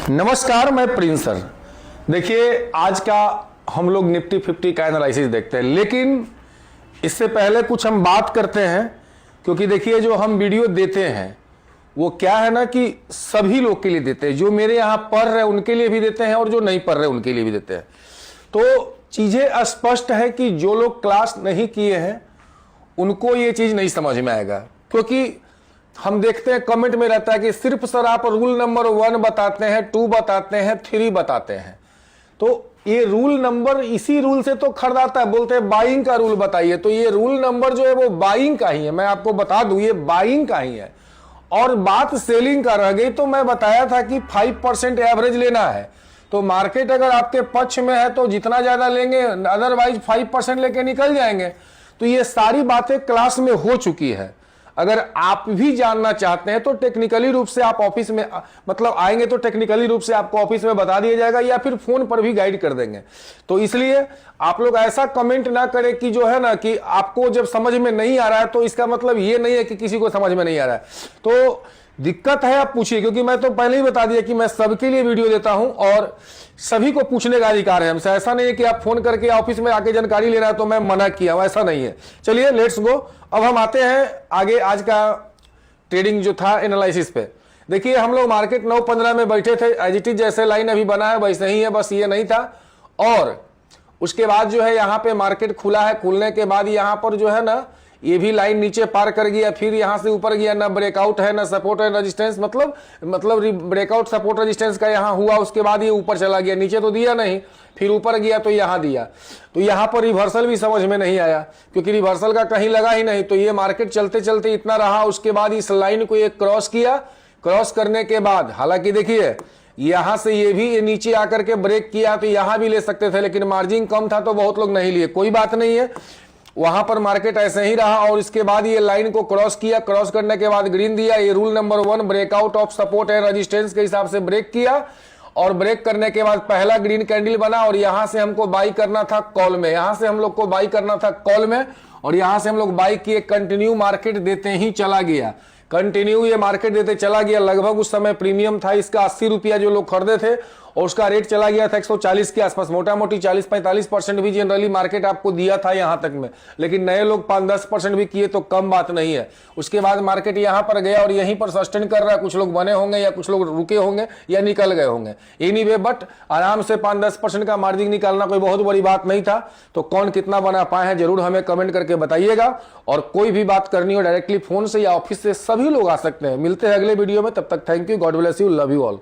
नमस्कार, मैं Prince sir. देखिए, आज का हम लोग निफ्टी 50 का एनालिसिस देखते हैं, लेकिन इससे पहले कुछ हम बात करते हैं, क्योंकि देखिए जो हम वीडियो देते हैं वो क्या है ना कि सभी लोग के लिए देते हैं। जो मेरे यहाँ पढ़ रहे उनके लिए भी देते हैं और जो नहीं पढ़ रहे उनके लिए भी देते हैं। तो चीजें स्पष्ट है कि जो लोग क्लास नहीं किए हैं उनको ये चीज नहीं समझ में आएगा, क्योंकि हम देखते हैं कमेंट में रहता है कि सिर्फ सर आप रूल नंबर 1 बताते हैं, 2 बताते हैं, 3 बताते हैं। तो ये रूल नंबर इसी रूल से तो खरीदाता है, बोलते हैं बाइंग का रूल बताइए। तो ये रूल नंबर जो है वो बाइंग का ही है, मैं आपको बता दूं ये बाइंग का ही है। और बात सेलिंग का रह गई तो मैं बताया था कि 5% एवरेज लेना है। तो मार्केट अगर आपके पक्ष में है तो जितना ज्यादा लेंगे, अदरवाइज 5% लेके निकल जाएंगे। तो ये सारी बातें क्लास में हो चुकी है। अगर आप भी जानना चाहते हैं तो टेक्निकली रूप से आप ऑफिस में मतलब आएंगे तो टेक्निकली रूप से आपको ऑफिस में बता दिया जाएगा, या फिर फोन पर भी गाइड कर देंगे। तो इसलिए आप लोग ऐसा कमेंट ना करें कि जो है ना कि आपको जब समझ में नहीं आ रहा है तो इसका मतलब ये नहीं है कि किसी को समझ में नहीं आ रहा है। तो दिक्कत है आप पूछिए, क्योंकि मैं तो पहले ही बता दिया कि मैं सबके लिए वीडियो देता हूं और सभी को पूछने का अधिकार है हमसे। ऐसा नहीं है कि आप फोन करके ऑफिस में आके जानकारी ले रहा है तो मैं मना किया हूं, ऐसा नहीं है। चलिए लेट्स गो। अब हम आते हैं आगे आज का ट्रेडिंग जो था एनालिसिस पे। देखिए हम लोग मार्केट 9:15 में बैठे थे, एज इट इज जैसे लाइन अभी बना है वैसे ही है, बस ये नहीं था। और उसके बाद जो है यहाँ पे मार्केट खुला है, खुलने के बाद यहाँ पर जो है ना ये भी लाइन नीचे पार कर गया, फिर यहां से ऊपर गया, ना ब्रेकआउट है ना सपोर्ट है रेजिस्टेंस, मतलब ब्रेकआउट सपोर्ट रेजिस्टेंस का यहां हुआ, उसके बाद ये ऊपर चला गया। नीचे तो दिया नहीं, फिर ऊपर गया तो यहां दिया। तो यहां पर रिवर्सल भी समझ में नहीं आया, क्योंकि रिवर्सल का कहीं लगा ही नहीं। तो ये मार्केट चलते चलते इतना रहा, उसके बाद इस लाइन को ये क्रॉस किया। क्रॉस करने के बाद हालांकि देखिए यहां से ये भी ये नीचे आकर के ब्रेक किया, तो यहां भी ले सकते थे, लेकिन मार्जिन कम था तो बहुत लोग नहीं लिए। कोई बात नहीं है, वहां पर मार्केट ऐसे ही रहा। और इसके बाद ये लाइन को क्रॉस किया, क्रॉस करने के बाद ग्रीन दिया। ये rule number 1 breakout of support and resistance के हिसाब से ब्रेक किया, और ब्रेक करने के बाद पहला ग्रीन कैंडल बना। और यहां से हमको बाई करना था कॉल में, यहां से हम लोग को बाई करना था कॉल में, और यहां से हम लोग बाई किए। कंटिन्यू मार्केट देते ही चला गया, कंटिन्यू ये मार्केट देते चला गया। लगभग उस समय प्रीमियम था इसका 80 रुपया जो लोग खरीदे थे, और उसका रेट चला गया था 140 के आसपास। मोटा मोटी 40-45% भी जनरली मार्केट आपको दिया था यहां तक में, लेकिन नए लोग 5-10% भी किए तो कम बात नहीं है। उसके बाद मार्केट यहां पर गया और यहीं पर सस्टेन कर रहा है। कुछ लोग बने होंगे या कुछ लोग रुके होंगे या निकल गए होंगे, एनीवे बट आराम से 5-10% का मार्जिन निकालना कोई बहुत बड़ी बात नहीं था। तो कौन कितना बना पाए हैं जरूर हमें कमेंट करके बताइएगा। और कोई भी बात करनी हो डायरेक्टली फोन से या ऑफिस से सभी लोग आ सकते हैं। मिलते हैं अगले वीडियो में, तब तक thank you, God bless you, love you all.